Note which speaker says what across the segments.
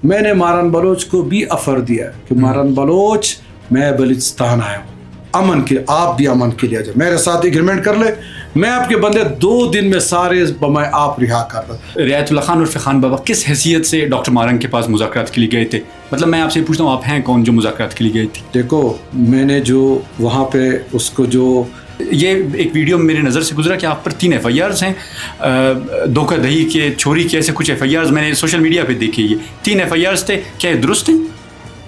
Speaker 1: میں نے مارن بلوچ کو بھی آفر دیا کہ مارن بلوچ میں بلوچستان آیا ہوں امن کے, آپ بھی امن کے لیے آ جائے, میرے ساتھ ایگریمنٹ کر لے, میں آپ کے بندے 2 دن میں سارے بمائے آپ رہا کر دوں.
Speaker 2: رعایت اللہ خان عرف خان بابا کس حیثیت سے ڈاکٹر مارنگ کے پاس مذاکرات کے لیے گئے تھے؟ مطلب میں آپ سے پوچھتا ہوں, آپ ہیں کون جو مذاکرات کے لیے گئے تھے؟
Speaker 1: دیکھو میں نے جو وہاں پہ اس کو جو
Speaker 2: یہ ایک ویڈیو میری نظر سے گزرا کہ آپ پر 3 FIRs ہیں, دھوکہ دہی کے, چوری کے, ایسے کچھ FIRs میں نے سوشل میڈیا پہ دیکھے. یہ 3 FIRs تھے, کیا یہ درست ہیں؟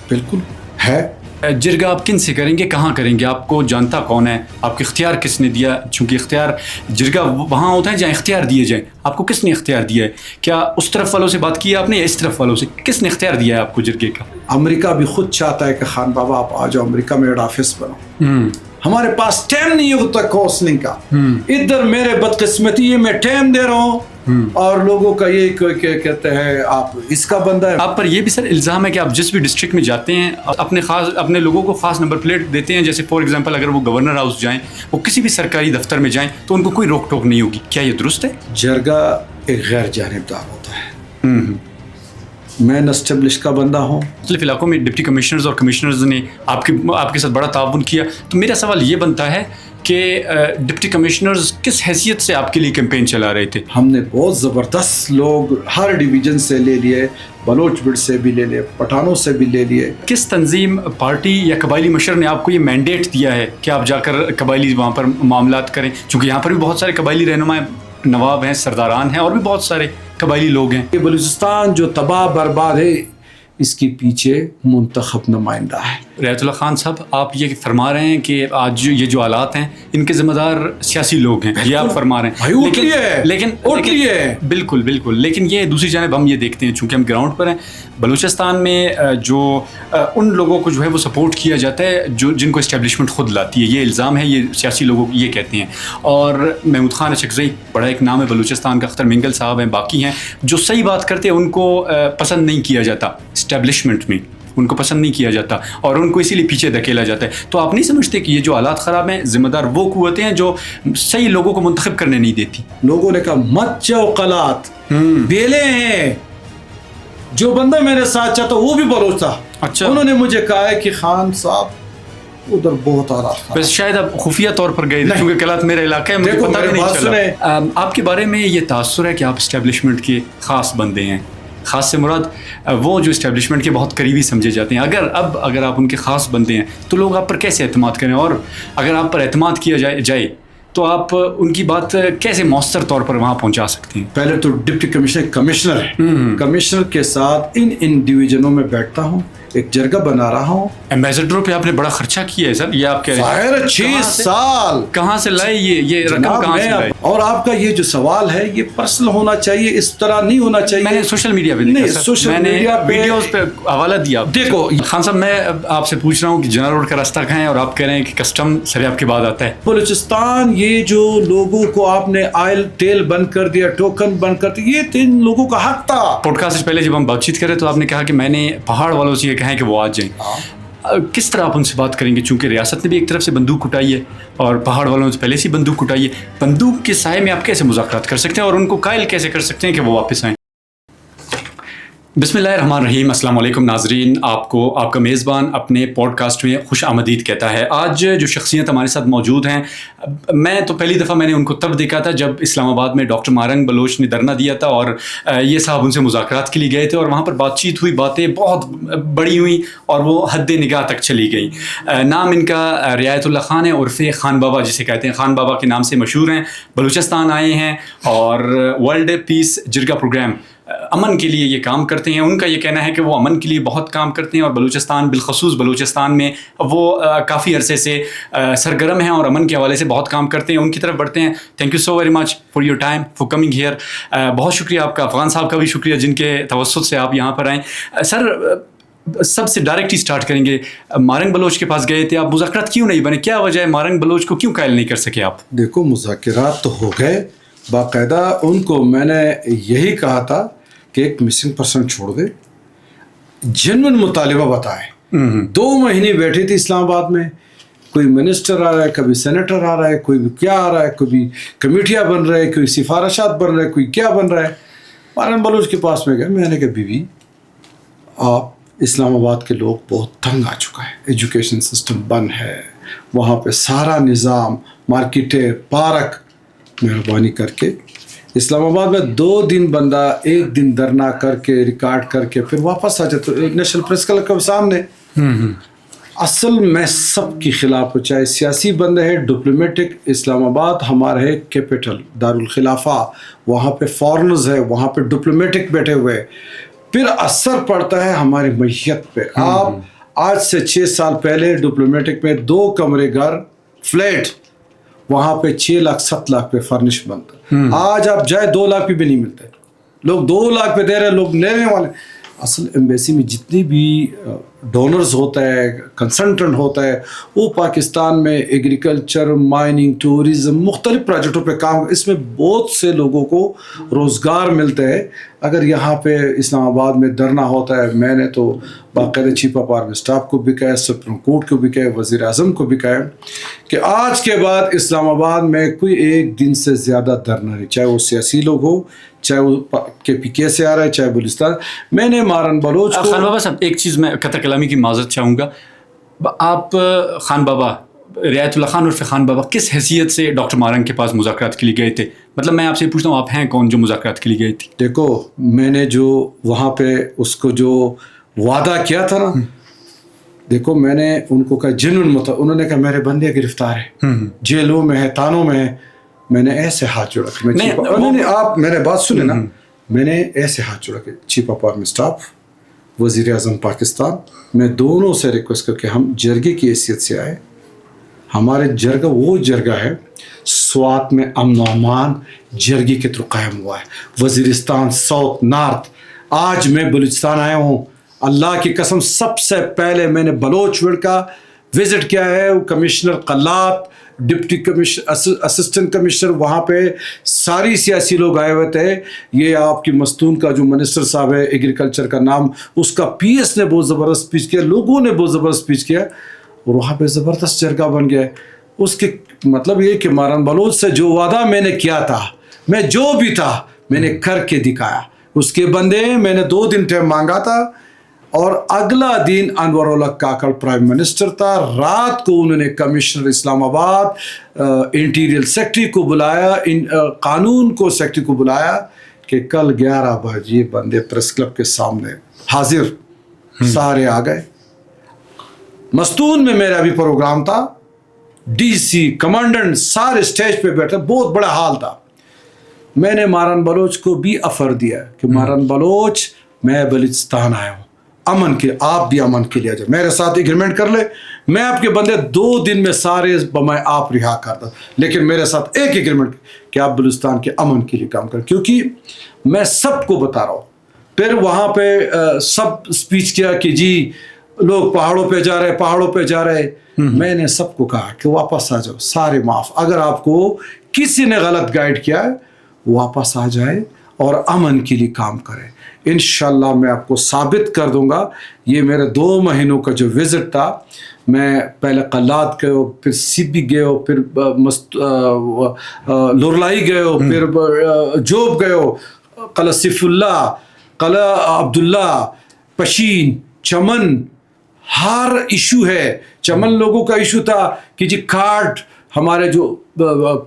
Speaker 1: بالکل ہے.
Speaker 2: جرگہ آپ کن سے کریں گے, کہاں کریں گے, آپ کو جانتا کون ہے, آپ کو اختیار کس نے دیا؟ چونکہ اختیار جرگہ وہاں ہوتا ہے جہاں اختیار دیے جائیں, آپ کو کس نے اختیار دیا ہے؟ کیا اس طرف والوں سے بات کی ہے آپ نے یا اس طرف والوں سے؟ کس نے اختیار دیا ہے آپ کو جرگے کا؟
Speaker 1: امریکہ بھی خود چاہتا ہے کہ خان بابا آپ آ جاؤ امریکہ میں, ہیڈ آفس بناؤ. ہمارے پاس ٹائم نہیں ہوتا کونسلنگ کا. ادھر میرے بدقسمتی ہے, میں ٹائم دے رہا ہوں اور لوگوں کا یہ کہتے ہیں آپ اس کا بندہ ہے.
Speaker 2: آپ پر یہ بھی سر الزام ہے کہ آپ جس بھی ڈسٹرکٹ میں جاتے ہیں اپنے لوگوں کو خاص نمبر پلیٹ دیتے ہیں, جیسے فار ایگزامپل اگر وہ گورنر ہاؤس جائیں, وہ کسی بھی سرکاری دفتر میں جائیں تو ان کو کوئی روک ٹوک نہیں ہوگی. کیا یہ درست ہے؟
Speaker 1: جرگہ ایک غیر جانبدار ہوتا ہے. میں اسٹیبلش کا بندہ ہوں.
Speaker 2: مختلف علاقوں میں ڈپٹی کمشنرز اور کمشنرز نے آپ کے ساتھ بڑا تعاون کیا, تو میرا سوال یہ بنتا ہے کہ ڈپٹی کمشنرز کس حیثیت سے آپ کے لیے کیمپین چلا رہے تھے؟
Speaker 1: ہم نے بہت زبردست لوگ ہر ڈویژن سے لے لیے, بلوچ بڑ سے بھی لے لیے, پٹھانوں سے بھی لے لیے.
Speaker 2: کس تنظیم, پارٹی یا قبائلی مشر نے آپ کو یہ مینڈیٹ دیا ہے کہ آپ جا کر قبائلی وہاں پر معاملات کریں؟ چونکہ یہاں پر بھی بہت سارے قبائلی رہنما نواب ہیں, سرداران ہیں, اور بھی بہت سارے قبائلی لوگ ہیں.
Speaker 1: یہ بلوچستان جو تباہ برباد ہے اس کے پیچھے منتخب نمائندہ ہے.
Speaker 2: رعایت اللہ خان صاحب, آپ یہ فرما رہے ہیں کہ آج یہ جو حالات ہیں ان کے ذمہ دار سیاسی لوگ ہیں, یہ آپ فرما رہے ہیں. لیکن بالکل بالکل, لیکن یہ دوسری جانب ہم یہ دیکھتے ہیں, چونکہ ہم گراؤنڈ پر ہیں, بلوچستان میں جو ان لوگوں کو جو ہے وہ سپورٹ کیا جاتا ہے جن کو اسٹیبلشمنٹ خود لاتی ہے. یہ الزام ہے, یہ سیاسی لوگوں یہ کہتے ہیں. اور محمود خان اچکزئی بڑا ایک نام ہے بلوچستان کا, اختر منگل صاحب ہیں, باقی ہیں جو صحیح بات کرتے ہیں, ان کو پسند نہیں کیا جاتا اسٹیبلشمنٹ میں, ان کو پسند نہیں کیا جاتا اور ان کو اسی لیے پیچھے دھکیلا جاتا ہے. تو آپ نہیں سمجھتے کہ یہ جو حالات خراب ہیں ذمہ دار وہ قوتیں ہیں جو صحیح لوگوں کو منتخب کرنے نہیں دیتی؟
Speaker 1: لوگوں نے کہا مت جاؤ قلات, بیلے ہیں. جو بندہ میرے ساتھ چاہتا وہ بھی بلوچ تھا.
Speaker 2: اچھا,
Speaker 1: انہوں نے مجھے کہا ہے کہ خان صاحب ادھر بہت حالات,
Speaker 2: بس شاید آپ خفیہ طور پر گئے تھے, کیونکہ قلات میرا علاقہ ہے, مجھے پتہ بھی نہیں چلا. آپ کے بارے میں یہ تاثر ہے کہ آپ اسٹیبلشمنٹ کے خاص بندے ہیں. خاص سے مراد وہ جو اسٹیبلشمنٹ کے بہت قریبی سمجھے جاتے ہیں. اگر آپ ان کے خاص بندے ہیں تو لوگ آپ پر کیسے اعتماد کریں, اور اگر آپ پر اعتماد کیا جائے تو آپ ان کی بات کیسے مؤثر طور پر وہاں پہنچا سکتے ہیں؟
Speaker 1: پہلے تو ڈپٹی کمشنر ہے, کمشنر کے ساتھ ان ڈویژنوں میں بیٹھتا ہوں, ایک جرگہ بنا رہا ہوں.
Speaker 2: ایمبیسڈروں پہ آپ نے بڑا خرچہ کیا ہے سر, یہ آپ کہہ رہے ہیں
Speaker 1: 6 سال
Speaker 2: کہاں سے لائے یہ رقم, کہاں سے لائے؟
Speaker 1: اور آپ کا یہ جو سوال ہے یہ پرسنل ہونا چاہیے, اس طرح نہیں ہونا چاہیے.
Speaker 2: میں نے سوشل میڈیا پہ دیکھا سر, میں نے ویڈیوز پہ حوالہ دیا.
Speaker 1: دیکھو
Speaker 2: خان صاحب, میں آپ سے پوچھ رہا ہوں کہ جنرل روڈ کا راستہ کہاں ہے, اور آپ کہہ رہے ہیں کہ کسٹم سریاب کے بعد آتا ہے.
Speaker 1: بلوچستان یہ جو لوگوں کو آپ نے آئل ٹیل بند کر دیا, ٹوکن بند کر دیا, یہ 3 لوگوں کا حق تھا.
Speaker 2: پوڈ کاسٹ سے پہلے جب ہم بات چیت کریں تو آپ نے کہا کہ میں نے پہاڑ والوں سے یہ کہا ہے کہ وہ آ جائیں. کس طرح آپ ان سے بات کریں گے, چونکہ ریاست نے بھی ایک طرف سے بندوق اٹھائی ہے اور پہاڑ والوں سے پہلے سے بندوق اٹھائی ہے. بندوق کے سائے میں آپ کیسے مذاکرات کر سکتے ہیں اور ان کو قائل کیسے کر سکتے ہیں کہ وہ واپس آئیں؟ بسم اللہ الرحمن الرحیم. السلام علیکم ناظرین, آپ کو آپ کا میزبان اپنے پوڈ کاسٹ میں خوش آمدید کہتا ہے. آج جو شخصیت ہمارے ساتھ موجود ہیں, میں تو پہلی دفعہ میں نے ان کو تب دیکھا تھا جب اسلام آباد میں ڈاکٹر مارنگ بلوچ نے دھرنا دیا تھا اور یہ صاحب ان سے مذاکرات کے لیے گئے تھے, اور وہاں پر بات چیت ہوئی, باتیں بہت بڑی ہوئیں اور وہ حد نگاہ تک چلی گئیں. نام ان کا رعایت اللہ خان ہے, عرف خان بابا جسے کہتے ہیں, خان بابا کے نام سے مشہور ہیں. بلوچستان آئے ہیں اور ورلڈ پیس جرگہ پروگرام امن کے لیے یہ کام کرتے ہیں. ان کا یہ کہنا ہے کہ وہ امن کے لیے بہت کام کرتے ہیں اور بلوچستان بالخصوص بلوچستان میں وہ کافی عرصے سے سرگرم ہیں اور امن کے حوالے سے بہت کام کرتے ہیں. ان کی طرف بڑھتے ہیں. Thank you so very much for your time, for coming here. بہت شکریہ آپ کا. افغان صاحب کا بھی شکریہ جن کے توسط سے آپ یہاں پر آئیں. سر سب سے ڈائریکٹ ہی سٹارٹ کریں گے, مارنگ بلوچ کے پاس گئے تھے آپ, مذاکرات کیوں نہیں بنے, کیا وجہ ہے, مارنگ بلوچ کو کیوں قائل نہیں کر سکے آپ؟
Speaker 1: دیکھو مذاکرات تو ہو گئے باقاعدہ. ان کو میں نے یہی کہا تھا کہ ایک مسنگ پرسن چھوڑ دے, جنون مطالبہ بتائے. 2 مہینے بیٹھے تھے اسلام آباد میں, کوئی منسٹر آ رہا ہے, کبھی سینیٹر آ رہا ہے, کوئی کیا آ رہا ہے, کبھی کمیٹیاں بن رہے ہیں, کوئی سفارشات بن رہے ہیں, کوئی کیا بن رہا ہے. مارن بلوچ کے پاس میں گئے, میں نے کہا بی بی آپ اسلام آباد کے لوگ بہت تنگ آ چکا ہے. ایجوکیشن سسٹم بند ہے, وہاں پہ سارا نظام, مارکیٹیں, پارک. مہربانی کر کے اسلام آباد میں 2 دن بندہ 1 دن دھرنا کر کے ریکارڈ کر کے پھر واپس آ جاتا. نیشنل پریس کلب کے سامنے اصل میں سب کے خلاف ہو, چاہے سیاسی بندے ہے, ڈپلومیٹک. اسلام آباد ہمارا ہے کیپٹل, دارالخلافہ, وہاں پہ فارنرز ہے, وہاں پہ ڈپلومیٹک بیٹھے ہوئے. پھر اثر پڑتا ہے ہماری معیشت پہ. آپ آج سے 6 سال پہلے ڈپلومیٹک میں 2 کمرے گھر فلیٹ, وہاں پہ 6 لاکھ 7 لاکھ پہ فرنش بنتا. آج آپ جائے 2 لاکھ پہ بھی نہیں ملتے. لوگ 2 لاکھ پہ دے رہے, لوگ لینے والے. اصل ایمبیسی میں جتنی بھی ڈونرز ہوتا ہے, کنسلٹنٹ ہوتا ہے, وہ پاکستان میں ایگریکلچر, مائننگ, ٹورزم, مختلف پروجیکٹوں پہ کام. اس میں بہت سے لوگوں کو روزگار ملتا ہے. اگر یہاں پہ اسلام آباد میں دھرنا ہوتا ہے, میں نے تو باقاعدہ چیف آف آرمی اسٹاف کو بھی کہا, سپریم کورٹ کو بھی کہا, وزیر اعظم کو بھی کہا کہ آج کے بعد اسلام آباد میں کوئی 1 دن سے زیادہ دھرنا نہیں, چاہے وہ سیاسی لوگ ہو, چاہے وہ کے پی کے سے آ رہا ہے, چاہے بلوچستان. میں نے مارن بلوچ کو.
Speaker 2: خان بابا صاحب ایک چیز میں قطع کلامی کی معذرت چاہوں گا. آپ خان بابا رعایت اللہ خان عرف خان بابا کس حیثیت سے ڈاکٹر مارنگ کے پاس مذاکرات کے لیے گئے تھے؟ مطلب میں آپ سے پوچھتا ہوں, آپ ہیں کون جو مذاکرات کے لیے گئے تھے؟
Speaker 1: دیکھو, میں نے جو وہاں پہ اس کو جو وعدہ کیا تھا نا, دیکھو میں نے ان کو کہا جنون انہوں نے کہا میرے بندے گرفتار ہیں, جیلوں میں ہے, تانوں میں ہے. میں نے ایسے ہاتھ جوڑا کہ آپ میرے بات سنیں نا, میں نے ایسے ہاتھ جوڑا کہ چیف آف آرمی اسٹاف, وزیر اعظم پاکستان, میں دونوں سے ریکویسٹ کر کے ہم جرگے کی حیثیت سے آئے. ہمارے جرگہ وہ جرگہ ہے سوات میں امن و امان جرگی کے تھرو قائم ہوا ہے. Waziristan, south, north. آج میں بلوچستان آیا ہوں, اللہ کی قسم سب سے پہلے میں نے بلوچ ورڈ کا وزٹ کیا ہے. Commissioner Kalat, deputy commissioner, assistant commissioner, وہاں پہ ساری سیاسی لوگ آئے ہوئے تھے. یہ آپ کی مستون کا جو منسٹر صاحب ہے ایگریکلچر کا نام, اس کا پی ایس نے بہت زبردست اسپیچ کیا, لوگوں نے بہت زبردست اسپیچ کیا, اور وہاں پہ زبردست جرگہ بن گیا. اس کے مطلب یہ کہ مارن بلوچ سے جو وعدہ میں نے کیا تھا, میں جو بھی تھا میں نے کر کے دکھایا. اس کے بندے میں نے 2 دن ٹائم مانگا تھا, اور اگلا دن انور الحق کاکڑ پرائم منسٹر تھا. رات کو انہوں نے کمشنر اسلام آباد, انٹیریئر سیکٹری کو بلایا, قانون کو سیکٹری کو بلایا کہ کل 11 بجے بندے پریس کلب کے سامنے حاضر. سارے آ گئے. مستون میں میرا بھی پروگرام تھا, ڈی سی, کمانڈنٹ سارے اسٹیج پہ بیٹھے, بہت بڑا حال تھا. میں نے مارن بلوچ کو بھی آفر دیا کہ مارن بلوچ میں بلوچستان آیا ہوں امن کے, آپ بھی امن کے لیے آ جائے, میرے ساتھ ایگریمنٹ کر لے, میں آپ کے بندے 2 دن میں سارے بمائے آپ رہا کرتا, لیکن میرے ساتھ ایک ایگریمنٹ کہ آپ بلوچستان کے امن کے لیے کام کریں, کیونکہ میں سب کو بتا رہا ہوں. پھر وہاں پہ سب اسپیچ کیا کہ جی لوگ پہاڑوں پہ جا رہے, پہاڑوں پہ جا رہے. میں نے سب کو کہا کہ واپس آ جاؤ, سارے معاف. اگر آپ کو کسی نے غلط گائیڈ کیا ہے واپس آ جائے اور امن کے لیے کام کرے. انشاءاللہ میں آپ کو ثابت کر دوں گا. یہ میرے 2 مہینوں کا جو وزٹ تھا, میں پہلے قلات گئے, پھر سبی گئے, پھر لورلائی گئے, پھر جوب گئے, قلعہ سیف اللہ, قلعہ عبداللہ, پشین, چمن. ہر ایشو ہے. چمن لوگوں کا ایشو تھا کہ جی کارڈ ہمارے جو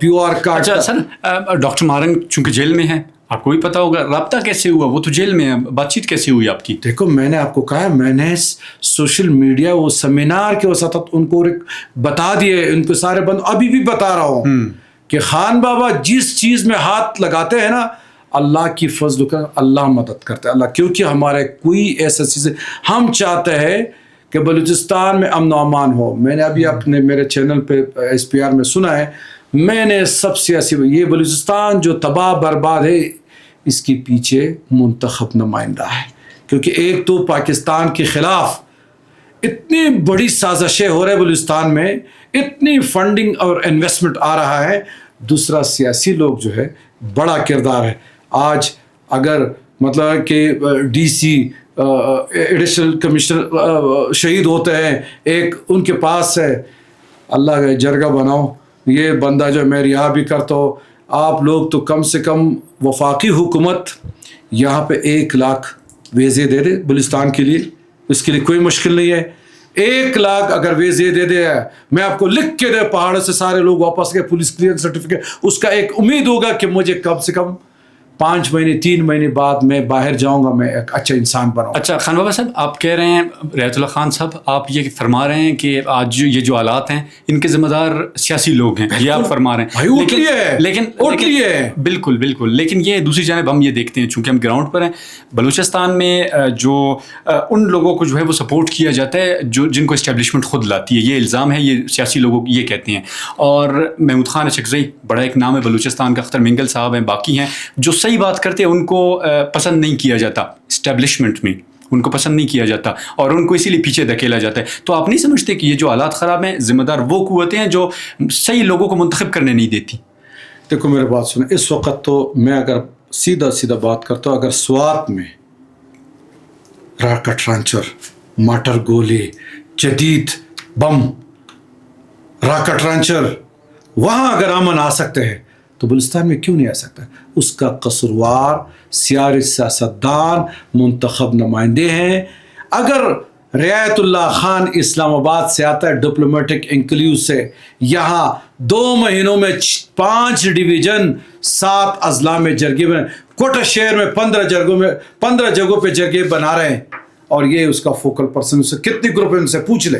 Speaker 1: پیو آر کارڈ.
Speaker 2: اچھا سر, ڈاکٹر مارنگ چونکہ جیل میں ہیں, آپ کو بھی پتا ہوگا رابطہ کیسے ہوا, وہ تو جیل میں ہے, بات چیت کیسے ہوئی آپ کی؟
Speaker 1: دیکھو میں نے آپ کو کہا, میں نے سوشل میڈیا وہ سیمینار کے وسط ان کو بتا دیے, ان کو سارے بند, ابھی بھی بتا رہا ہوں کہ خان بابا جس چیز میں ہاتھ لگاتے ہیں نا, اللہ کی فضل کا اللہ مدد کرتا ہے. اللہ, کیونکہ ہمارے کوئی ایسا چیز ہم چاہتے ہیں کہ بلوچستان میں امن و امان ہو. میں نے ابھی اپنے میرے چینل پہ ایس پی آر میں سنا ہے, میں نے سب سیاسی, یہ بلوچستان جو تباہ برباد ہے اس کے پیچھے منتخب نمائندہ ہے. کیونکہ ایک تو پاکستان کے خلاف اتنی بڑی سازشیں ہو رہے بلوچستان میں, اتنی فنڈنگ اور انویسٹمنٹ آ رہا ہے, دوسرا سیاسی لوگ جو ہے بڑا کردار ہے. آج اگر مطلب کہ ڈی سی, ایڈیشنل کمشنر شہید ہوتے ہیں, ایک ان کے پاس ہے, اللہ کا جرگہ بناؤ, یہ بندہ جو میں رہا بھی کرتا ہوں. آپ لوگ تو کم سے کم وفاقی حکومت یہاں پہ 1 لاکھ ویزے دے دے بلوچستان کے لیے, اس کے لیے کوئی مشکل نہیں ہے. 1 لاکھ اگر ویزے دے دے, میں آپ کو لکھ کے دے پہاڑ سے سارے لوگ واپس گئے, پولیس کلیئرنس سرٹیفکیٹ, اس کا ایک امید ہوگا کہ مجھے کم سے کم 5 مہینے 3 مہینے بعد میں باہر جاؤں گا, میں ایک اچھا انسان بناؤں.
Speaker 2: اچھا خان بابا صاحب, آپ کہہ رہے ہیں, ریات اللہ خان صاحب آپ یہ فرما رہے ہیں کہ آج یہ جو حالات ہیں ان کے ذمہ دار سیاسی لوگ ہیں, یہ آپ فرما رہے ہیں. لیکن بالکل بالکل, لیکن یہ دوسری جانب ہم یہ دیکھتے ہیں, چونکہ ہم گراؤنڈ پر ہیں, بلوچستان میں جو ان لوگوں کو جو ہے وہ سپورٹ کیا جاتا ہے جو جن کو اسٹیبلشمنٹ خود لاتی ہے, یہ الزام ہے, یہ سیاسی لوگوں یہ کہتے ہیں. اور محمود خان اچکزئی بڑا ایک نام ہے بلوچستان کا, اختر منگل صاحب ہیں, باقی ہیں جو صحیح بات کرتے ہیں, ان کو پسند نہیں کیا جاتا اسٹیبلشمنٹ میں, ان کو پسند نہیں کیا جاتا اور ان کو اسی لیے پیچھے دھکیلا جاتا ہے. تو آپ نہیں سمجھتے کہ یہ جو حالات خراب ہیں ذمہ دار وہ قوتیں ہیں جو صحیح لوگوں کو منتخب کرنے نہیں دیتی؟
Speaker 1: دیکھو میرے بات سنیں, اس وقت تو میں اگر سیدھا بات کرتا ہوں, اگر سوات میں راکٹ رانچر, ماٹر گولے, جدید بم, راکٹ رانچر وہاں اگر امن آ سکتے ہیں تو بلوچستان میں کیوں نہیں آ سکتا؟ اس کا قصوروار سیاستدان, منتخب نمائندے ہیں. اگر ریات اللہ خان اسلام آباد سے آتا ہے ڈپلومیٹک انکلیو سے, یہاں 2 مہینوں میں 5 ڈویژن 7 اضلاع میں جرگے بنا, کوٹا شہر میں 15 جگہوں پہ جرگے بنا رہے ہیں, اور یہ اس کا فوکل پرسن, سے کتنی گروپ ہے ان سے پوچھ لے.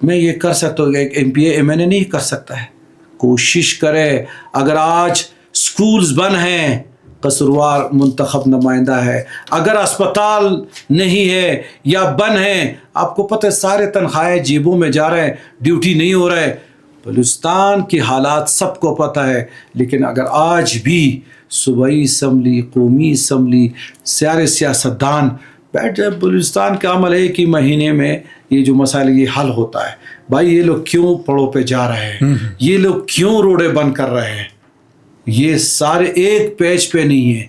Speaker 1: میں یہ کر سکتا ہوں, ایک ایم این اے نہیں کر سکتا ہے. کوشش کرے, اگر آج سکولز بند ہیں قصوروار منتخب نمائندہ ہے, اگر اسپتال نہیں ہے یا بند ہیں, آپ کو پتہ ہے سارے تنخواہیں جیبوں میں جا رہے ہیں, ڈیوٹی نہیں ہو رہا ہے. بلوچستان کی حالات سب کو پتہ ہے, لیکن اگر آج بھی صوبائی اسمبلی, قومی اسمبلی, سارے سیاستدان بیٹھ جائے, بلوچستان کا عمل ہے کہ مہینے میں یہ جو مسائل یہ حل ہوتا ہے. بھائی یہ لوگ کیوں پڑوں پہ جا رہے ہیں, یہ لوگ کیوں روڈیں بند کر رہے ہیں, یہ سارے ایک پیج پہ نہیں ہیں.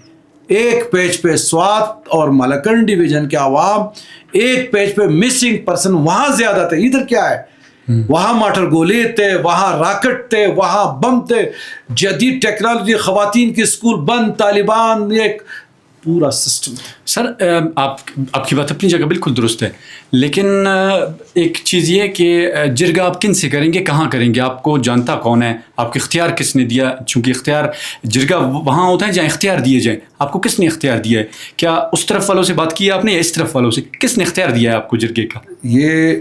Speaker 1: ایک پیج پہ سوات اور ملکن ڈویژن کے عوام ایک پیج پہ مسنگ پرسن وہاں زیادہ تھے. ادھر کیا ہے, وہاں ماٹر گولے تھے, وہاں راکٹ تھے, وہاں بم تھے, جدید ٹیکنالوجی, خواتین کے اسکول بند, طالبان, ایک پورا سسٹم.
Speaker 2: سر آپ کی بات اپنی جگہ بالکل درست ہے, لیکن ایک چیز یہ کہ جرگہ آپ کن سے کریں گے, کہاں کریں گے, آپ کو جانتا کون ہے, آپ کو اختیار کس نے دیا؟ چونکہ اختیار جرگہ وہاں ہوتا ہے جہاں اختیار دیے جائیں. آپ کو کس نے اختیار دیا ہے؟ کیا اس طرف والوں سے بات کی ہے آپ نے یا اس طرف والوں سے؟ کس نے اختیار دیا ہے آپ کو جرگے کا؟
Speaker 1: یہ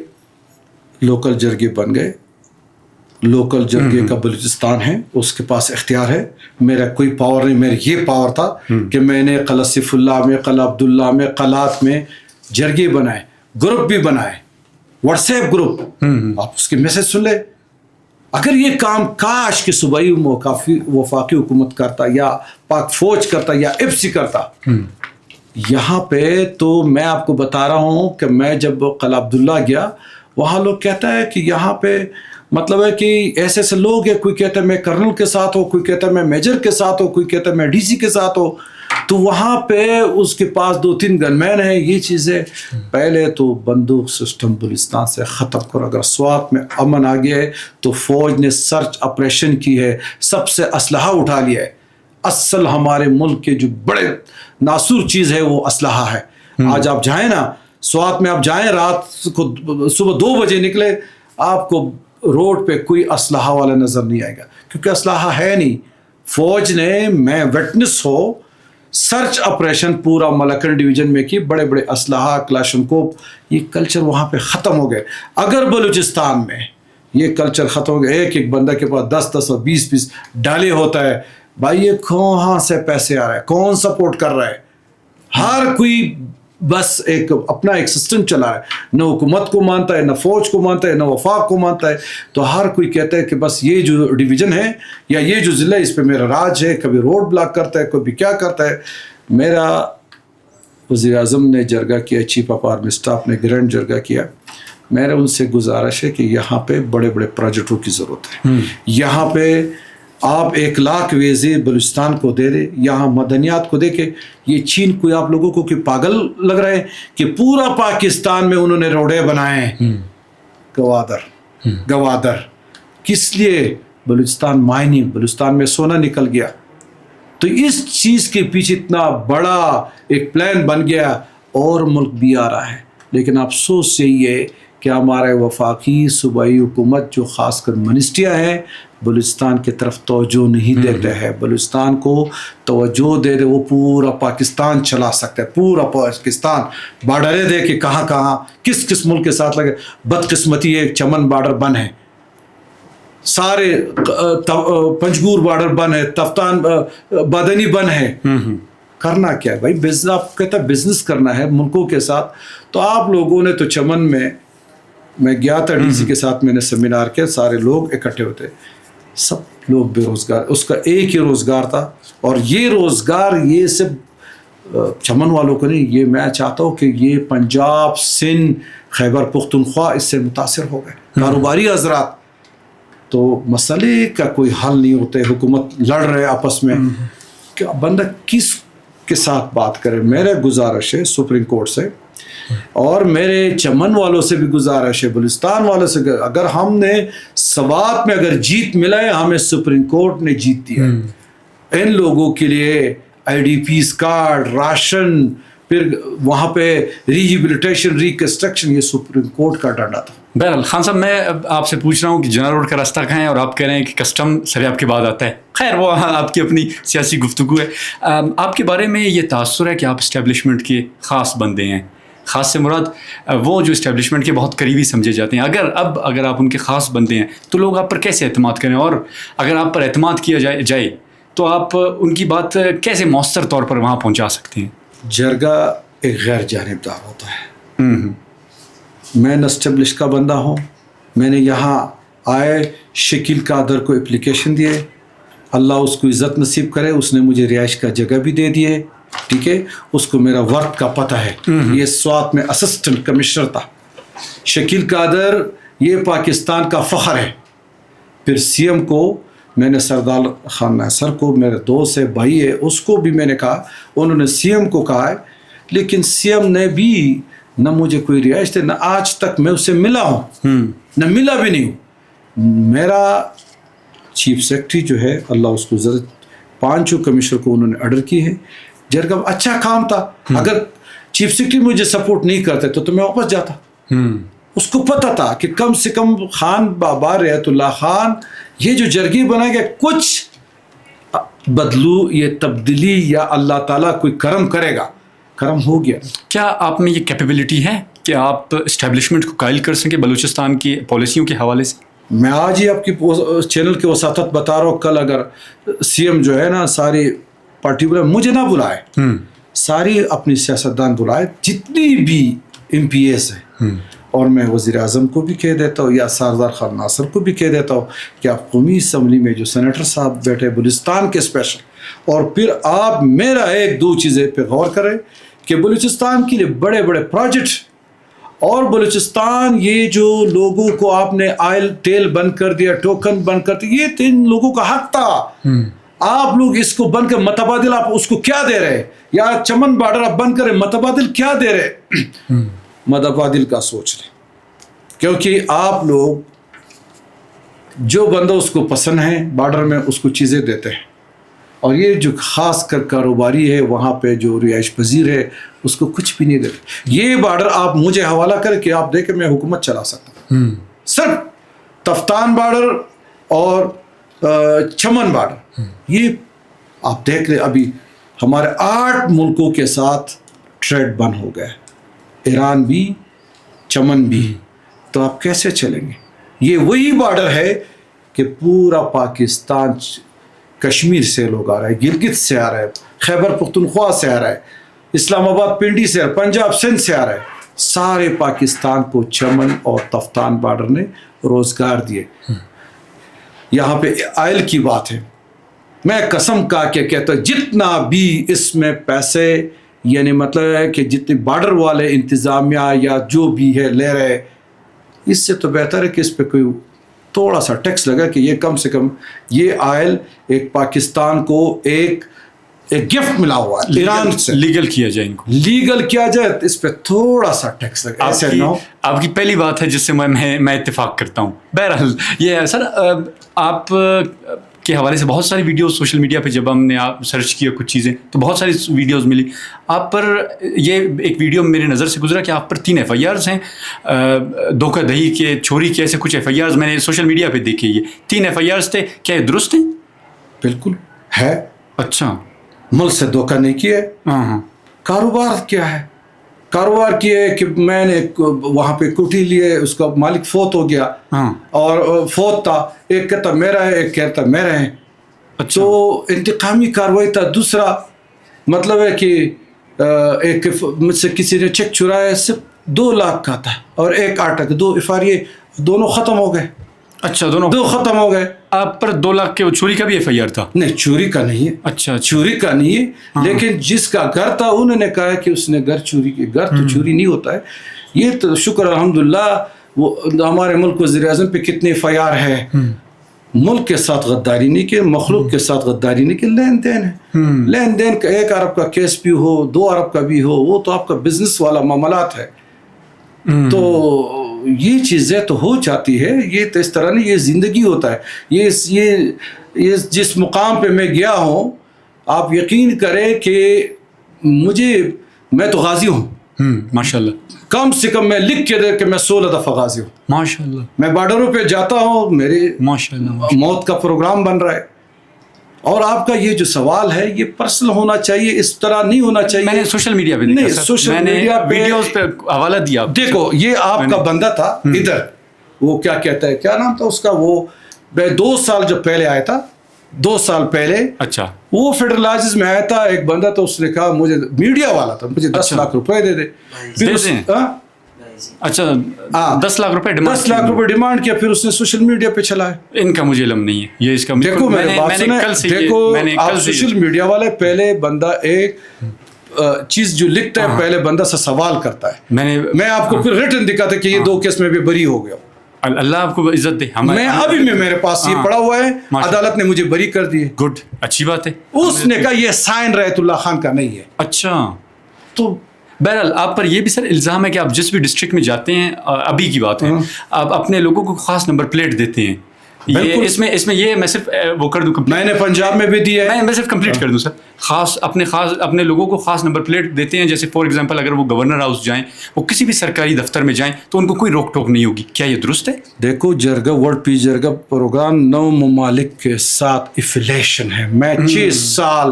Speaker 1: لوکل جرگے بن گئے, لوکل جرگے کا بلوچستان ہے, اس کے پاس اختیار ہے. میرا کوئی پاور نہیں. میرا یہ پاور تھا کہ میں نے قلعہ سیف اللہ میں, قلعہ عبداللہ میں, قلعات میں جرگے بنائے, گروپ بھی بنائے, واٹس ایپ گروپ, آپ اس کے میسج سن لے. اگر یہ کام کاش کہ صوبائی وفاقی حکومت کرتا یا پاک فوج کرتا یا ایپسی کرتا یہاں پہ, تو میں آپ کو بتا رہا ہوں کہ میں جب قلعہ عبداللہ گیا, وہاں لوگ کہتا ہے کہ یہاں پہ مطلب ہے کہ ایسے ایسے لوگ ہیں, کوئی کہتا ہے میں کرنل کے ساتھ ہوں, کوئی کہتا ہے میں میجر کے ساتھ ہوں, کوئی کہتا ہے میں ڈی سی کے ساتھ ہوں. تو وہاں پہ اس کے پاس 2-3 گن مین ہیں. یہ چیزیں پہلے تو بندوق سسٹم بلوچستان سے ختم کرو. اگر سوات میں امن آ گیا ہے تو فوج نے سرچ آپریشن کی ہے, سب سے اسلحہ اٹھا لیا ہے. اصل ہمارے ملک کے جو بڑے ناسور چیز ہے وہ اسلحہ ہے. آج آپ جائیں نا سوات میں, آپ جائیں رات کو صبح 2 بجے نکلے, آپ کو روڈ پہ کوئی اسلحہ والا نظر نہیں آئے گا, کیونکہ اسلحہ ہے نہیں. فوج نے, میں وٹنس ہو, سرچ آپریشن پورا ملکن ڈویژن میں کی, بڑے بڑے اسلحہ, کلاشنکوف, یہ کلچر وہاں پہ ختم ہو گئے. اگر بلوچستان میں یہ کلچر ختم ہو گیا, ایک بندہ کے پاس 10 اور 20 ڈالے ہوتا ہے, بھائی یہ کہاں سے پیسے آ رہے ہیں, کون سپورٹ کر رہا ہے؟ ہر کوئی بس ایک اپنا ایک سسٹم چلا ہے, نہ حکومت کو مانتا ہے, نہ فوج کو مانتا ہے, نہ وفاق کو مانتا ہے. تو ہر کوئی کہتا ہے کہ بس یہ جو ڈویژن ہے یا یہ جو ضلع ہے اس پہ میرا راج ہے. کبھی روڈ بلاک کرتا ہے, کبھی کیا کرتا ہے. میرا وزیر اعظم نے جرگہ کیا, چیف آف آرمی اسٹاف نے گرینڈ جرگہ کیا. میرا ان سے گزارش ہے کہ یہاں پہ بڑے بڑے پروجیکٹوں کی ضرورت ہے. یہاں پہ آپ 1 لاکھ ویزے بلوچستان کو دے دے, یہاں مدنیات کو دے کے. یہ چین کوئی آپ لوگوں کو کہ پاگل لگ رہے ہیں کہ پورا پاکستان میں انہوں نے روڈیں بنائے ہیں. گوادر کس لیے؟ بلوچستان مائننگ, بلوچستان میں سونا نکل گیا تو اس چیز کے پیچھے اتنا بڑا ایک پلان بن گیا اور ملک بھی آ رہا ہے. لیکن افسوس یہی ہے کہ ہمارے وفاقی صوبائی حکومت جو خاص کر منسٹریاں ہیں بلوچستان کی طرف توجہ نہیں دیتے ہیں. بلوچستان کو توجہ دے دے وہ پورا پاکستان چلا سکتا ہے, پورا پاکستان بارڈریں دے کے کہاں کہاں کس کس ملک کے ساتھ لگے. بدقسمتی ایک چمن بارڈر بند ہے, سارے پنجگور بارڈر بند ہے, تفتان بادنی بند ہے. کرنا کیا ہے بھائی؟ بزنس, آپ کہتا ہے بزنس کرنا ہے ملکوں کے ساتھ. تو آپ لوگوں نے تو چمن میں گیا تھا ڈی سی کے ساتھ, میں نے سیمینار کیا, سارے لوگ اکٹھے ہوتے, سب لوگ بے روزگار. اس کا ایک ہی روزگار تھا, اور یہ روزگار یہ صرف چمن والوں کو نہیں, یہ میں چاہتا ہوں کہ یہ پنجاب, سندھ, خیبر پختونخوا اس سے متاثر ہو گئے کاروباری حضرات. تو مسئلے کا کوئی حل نہیں ہوتے, حکومت لڑ رہے آپس میں, کہ بندہ کس کے ساتھ بات کرے. میرے گزارش ہے سپریم کورٹ سے, اور میرے چمن والوں سے بھی گزارش ہے, بلوچستان والوں سے, اگر ہم نے سوات میں اگر جیت ملا ہے, ہمیں سپریم کورٹ نے جیت دیا. ان لوگوں کے لیے I D Ps card, ration, پھر وہاں پہ ریہیبلیٹیشن, ریکنسٹرکشن, یہ سپریم کورٹ کا ڈنڈا تھا.
Speaker 2: بہرحال خان صاحب, میں آپ سے پوچھ رہا ہوں کہ جنرل روڈ کا راستہ کہاں ہے, اور آپ کہہ رہے ہیں کہ کسٹم سریاب کے بعد آتا ہے. خیر وہ آپ کی اپنی سیاسی گفتگو ہے. آپ کے بارے میں یہ تاثر ہے کہ آپ اسٹیبلشمنٹ کے خاص بندے ہیں. خاص سے مراد وہ جو اسٹیبلشمنٹ کے بہت قریبی سمجھے جاتے ہیں. اگر آپ ان کے خاص بندے ہیں تو لوگ آپ پر کیسے اعتماد کریں, اور اگر آپ پر اعتماد کیا جائے تو آپ ان کی بات کیسے مؤثر طور پر وہاں پہنچا سکتے ہیں؟
Speaker 1: جرگہ ایک غیر جانبدار ہوتا ہے. میں اسٹیبلش کا بندہ ہوں, میں نے یہاں آئے شکیل قادر کو اپلیکیشن دیے, اللہ اس کو عزت نصیب کرے, اس نے مجھے رہائش کا جگہ بھی دے دیے, ٹھیک ہے, اس کو میرا ورک کا پتہ ہے. یہ سوات میں اسسٹنٹ کمشنر تھا. شکیل قادر یہ پاکستان کا فخر ہے. پھر سی ایم کو میں نے سردار خان ناصر کو, میرے دوست ہے, بھائی ہے, اس کو بھی میں نے کہا, انہوں نے سی ایم کو کہا ہے, لیکن سی ایم نے بھی نہ مجھے کوئی رہائش دے, نہ آج تک میں اس سے ملا ہوں, نہ ملا بھی نہیں ہوں. میرا چیف سیکرٹری جو ہے, اللہ اس کو ضرورت, 5 کمشنر کو انہوں نے آرڈر کی ہے. جرگہ اچھا کام تھا, اگر چیف سیکرٹری مجھے سپورٹ نہیں کرتے تو میں واپس جاتا. اس کو پتہ تھا کہ کم سے کم خان بابا رحمت اللہ خان یہ جو جرگی بنا گیا کچھ بدلو, یہ تبدیلی یا اللہ تعالیٰ کوئی کرم کرے گا. کرم ہو گیا.
Speaker 2: کیا آپ میں یہ کیپیبلٹی ہے کہ آپ اسٹیبلشمنٹ کو قائل کر سکیں بلوچستان کی پالیسیوں کے حوالے سے؟
Speaker 1: میں آج ہی آپ کی چینل کی وساطت بتا رہا ہوں, کل اگر سی ایم جو ہے نا ساری پارٹی بلائے, مجھے نہ بلائے, ساری اپنی سیاستدان بلائے, جتنی بھی ایم پی ایس ہیں, اور میں وزیر اعظم کو بھی کہہ دیتا ہوں یا سردار خان ناصر کو بھی کہہ دیتا ہوں کہ آپ قومی اسمبلی میں جو سینیٹر صاحب بیٹھے بلوچستان کے اسپیشل, اور پھر آپ میرا 1-2 چیزیں پہ غور کریں کہ بلوچستان کے لیے بڑے بڑے پروجیکٹ, اور بلوچستان یہ جو لوگوں کو آپ نے آئل ٹیل بند کر دیا, ٹوکن بند کر دیا, یہ 3 لوگوں کا حق تھا. آپ لوگ اس کو بند کر متبادل آپ اس کو کیا دے رہے, یا چمن بارڈر آپ بند کریں متبادل کیا دے رہے؟ متبادل کا سوچ لیں, کیونکہ آپ لوگ جو بندہ اس کو پسند ہے بارڈر میں اس کو چیزیں دیتے ہیں, اور یہ جو خاص کر کاروباری ہے وہاں پہ جو رہائش پذیر ہے اس کو کچھ بھی نہیں دیتے. یہ بارڈر آپ مجھے حوالہ کر کے آپ دیکھیں, میں حکومت چلا سکتا ہوں. صرف تفتان بارڈر اور چمن بارڈر, یہ آپ دیکھ لیں, ابھی ہمارے 8 ملکوں کے ساتھ ٹریڈ بند ہو گیا, ایران بھی, چمن بھی. تو آپ کیسے چلیں گے؟ یہ وہی بارڈر ہے کہ پورا پاکستان, کشمیر سے لوگ آ رہے ہیں, گلگت سے آ رہے ہیں, خیبر پختونخوا سے آ رہا ہے, اسلام آباد پنڈی سے, پنجاب سندھ سے آ رہا ہے. سارے پاکستان کو چمن اور تفتان بارڈر نے روزگار دیے. یہاں پہ آئل کی بات ہے, میں قسم کا کے کہتا ہوں جتنا بھی اس میں پیسے, یعنی مطلب ہے کہ جتنے بارڈر والے انتظامیہ یا جو بھی ہے لے رہے, اس سے تو بہتر ہے کہ اس پہ کوئی تھوڑا سا ٹیکس لگا کہ یہ کم سے کم یہ آئل ایک پاکستان کو ایک گفٹ ملا ہوا ہے ایران سے,
Speaker 2: لیگل کیا جائے, ان کو
Speaker 1: لیگل کیا جائے, اس پہ تھوڑا سا ٹیکس لگا. ایسے نہ ہو.
Speaker 2: آپ کی پہلی بات ہے جس سے میں اتفاق کرتا ہوں. بہرحال یہ ہے سر, آپ کے حوالے سے بہت ساری ویڈیوز سوشل میڈیا پہ جب ہم نے آپ سرچ کیا کچھ چیزیں تو بہت ساری ویڈیوز ملی آپ پر. یہ ایک ویڈیو میرے نظر سے گزرا کہ آپ پر 3 FIRs ہیں دھوکہ دہی کے, چوری کے, ایسے کچھ FIRs میں نے سوشل میڈیا پہ دیکھے. یہ 3 FIRs تھے, کیا یہ درست ہیں؟
Speaker 1: بالکل ہے.
Speaker 2: اچھا,
Speaker 1: ملک سے دھوکہ نہیں کیا ہے.
Speaker 2: ہاں.
Speaker 1: کاروبار کیا ہے, کاروبار کیا ہے کہ میں نے وہاں پہ کوٹھی لیے, اس کا مالک فوت ہو گیا اور فوت تھا, ایک کہتا میرا ہے, ایک کہتا میرا ہے. تو انتقامی کاروائی تھا. دوسرا مطلب ہے کہ ایک مجھ سے کسی نے چیک چرایا, صرف 2 لاکھ کا تھا اور ایک 8 لاکھ, 2 FIR دونوں ختم ہو گئے.
Speaker 2: اچھا, دونوں
Speaker 1: ختم ہو گئے.
Speaker 2: آپ پر 2 لاکھ کے چوری کا بھی FIR تھا؟ نہیں,
Speaker 1: چوری کا نہیں ہے.
Speaker 2: اچھا,
Speaker 1: چوری کا نہیں ہے, لیکن جس کا گھر تھا انہوں نے کہا کہ اس نے گھر چوری کیا. گھر تو چوری نہیں ہوتا ہے. یہ تو شکر الحمدللہ وہ ہمارے ملک وزیر اعظم پہ کتنے FIR ہے. ملک کے ساتھ غداری نہیں کی, مخلوق کے ساتھ غداری نہیں کی. لین دین ہے, لین دین کا 1 ارب کا کیس بھی ہو, 2 ارب کا بھی ہو, وہ تو آپ کا بزنس والا معاملات ہے. تو یہ چیزیں تو ہو جاتی ہے. یہ تو اس طرح نہیں, یہ زندگی ہوتا ہے. یہ جس مقام پہ میں گیا ہوں, آپ یقین کریں کہ میں تو غازی ہوں.
Speaker 2: ماشاء اللہ.
Speaker 1: کم سے کم میں لکھ کے دے کہ میں 16 دفعہ غازی ہوں.
Speaker 2: ماشاء اللہ. میں
Speaker 1: بارڈروں پہ جاتا ہوں, میرے
Speaker 2: ماشاء اللہ
Speaker 1: موت کا پروگرام بن رہا ہے. اور آپ کا یہ جو سوال ہے یہ پرسنل ہونا چاہیے, اس طرح نہیں ہونا چاہیے.
Speaker 2: میں نے سوشل میڈیا پہ دیکھا,
Speaker 1: سوشل میڈیا پہ
Speaker 2: ویڈیوز پہ حوالہ دیا.
Speaker 1: دیکھو یہ آپ کا بندہ تھا ادھر, وہ کیا کہتا ہے, کیا نام تھا اس کا, وہ 2 سال جب پہلے آیا تھا, 2 سال پہلے.
Speaker 2: اچھا.
Speaker 1: وہ فیڈرلائزز میں آیا تھا, ایک بندہ تو اس نے کہا مجھے, میڈیا والا تھا, مجھے 10 لاکھ روپے دے دے.
Speaker 2: اچھا, 10 لاکھ روپے ڈیمانڈ,
Speaker 1: 10 لاکھ روپے ڈیمانڈ کیا. پھر اس نے سوشل میڈیا پہ چلایا.
Speaker 2: ان کا مجھے علم نہیں ہے یہ, اس کا
Speaker 1: دیکھو میرے بات سنیں, دیکھو آپ سوشل میڈیا والے, پہلے بندہ ایک چیز جو لکھتا ہے پہلے بندہ سے سوال کرتا ہے. میں آپ کو پھر ریٹن دکھاتا کہ یہ 2 کیس میں بھی بری ہو گیا.
Speaker 2: اللہ آپ کو عزت دے.
Speaker 1: میں ابھی میرے پاس یہ پڑا ہوا ہے, عدالت نے مجھے بری کر دی ہے.
Speaker 2: گڈ, اچھی بات ہے. اس
Speaker 1: نے کہا یہ سائن رحمت اللہ خان کا نہیں ہے.
Speaker 2: اچھا. تو بہرحال آپ پر یہ بھی سر الزام ہے کہ آپ جس بھی ڈسٹرکٹ میں جاتے ہیں, ابھی کی بات ہے, آپ اپنے لوگوں کو خاص نمبر پلیٹ دیتے ہیں. اس میں یہ میں صرف وہ کر دوں,
Speaker 1: میں نے پنجاب میں بھی دیا ہے,
Speaker 2: میں صرف کمپلیٹ کر دوں سر. خاص اپنے لوگوں کو خاص نمبر پلیٹ دیتے ہیں. جیسے فار ایگزامپل اگر وہ گورنر ہاؤس جائیں, وہ کسی بھی سرکاری دفتر میں جائیں تو ان کو کوئی روک ٹوک نہیں ہوگی. کیا یہ درست ہے؟
Speaker 1: دیکھو جرگا ورلڈ پیس جرگا پروگرام 9 ممالک کے ساتھ افیلیشن ہے. میں 6 سال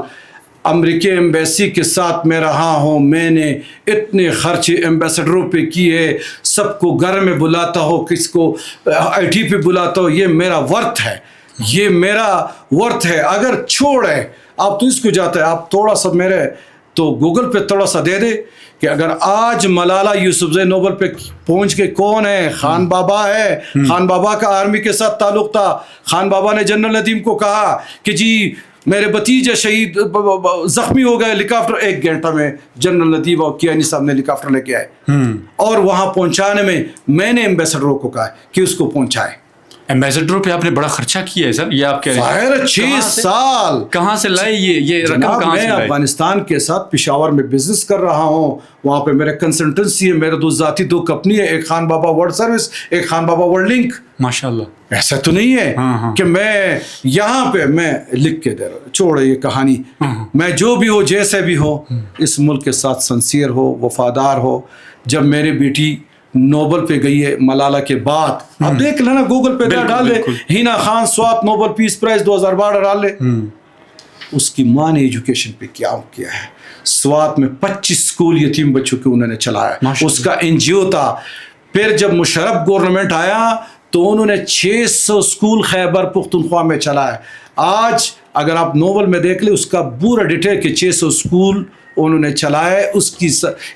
Speaker 1: امریکی ایمبیسی کے ساتھ میں رہا ہوں. میں نے اتنے خرچے ایمبیسڈروں پہ کیے, سب کو گھر میں بلاتا ہو, کس کو IT پہ بلاتا ہو. یہ میرا ورتھ ہے, یہ میرا ورتھ ہے. اگر چھوڑ ہے آپ تو اس کو جاتا ہے, آپ تھوڑا سا میرے تو گوگل پہ تھوڑا سا دے دے کہ اگر آج ملالہ یوسفزئی نوبل پہ پہنچ کے کون ہے, خان بابا ہے. خان بابا کا آرمی کے ساتھ تعلق تھا. خان بابا نے جنرل ندیم کو کہا کہ جی میرے بھتیجے شہید زخمی ہو گئے, ہیلی کاپٹر 1 گھنٹہ میں جنرل ندیم اور کیانی صاحب نے ہیلی کاپٹر لے کے آئے, اور وہاں پہنچانے میں نے ایمبیسڈروں کو کہا کہ اس کو پہنچائے.
Speaker 2: ایمبیسڈروں پہ آپ نے بڑا خرچہ کیا ہے سر, یہ آپ کہہ رہے ہیں.
Speaker 1: 6 سال
Speaker 2: کہاں سے لائے یہ رقم, کہاں سے
Speaker 1: لائے؟ میں افغانستان کے ساتھ پشاور میں بزنس کر رہا ہوں, وہاں پہ میرے کنسلٹنسی ہے, میرے 2 ذاتی 2 کمپنی ہے, ایک خان بابا ورلڈ سروس, ایک خان بابا ورلڈ لنک.
Speaker 2: ماشاءاللہ.
Speaker 1: ایسا تو نہیں ہے کہ میں یہاں پہ میں لکھ کے دے رہا ہوں. چھوڑے یہ کہانی, میں جو بھی ہو جیسے بھی ہو اس ملک کے ساتھ سنسیئر ہو, وفادار ہو. جب میری بیٹی نوبل پہ گئی ہے ملالہ کے بعد, اب دیکھ لینا گوگل پہ ڈال لے, ہینا خان سوات نوبل پیس پرائز 2012 ڈال لے. اس کی ماں نے ایجوکیشن پہ کیا کیا ہے. سوات میں 25 اسکول یتیم بچوں کے انہوں نے چلایا, اس کا NGO تھا. پھر جب مشرف گورنمنٹ آیا تو انہوں نے 600 اسکول خیبر پختونخوا میں چلایا. آج اگر آپ نوبل میں دیکھ لیں اس کا پورا ڈیٹیل کہ 600 اسکول انہوں نے چلائے.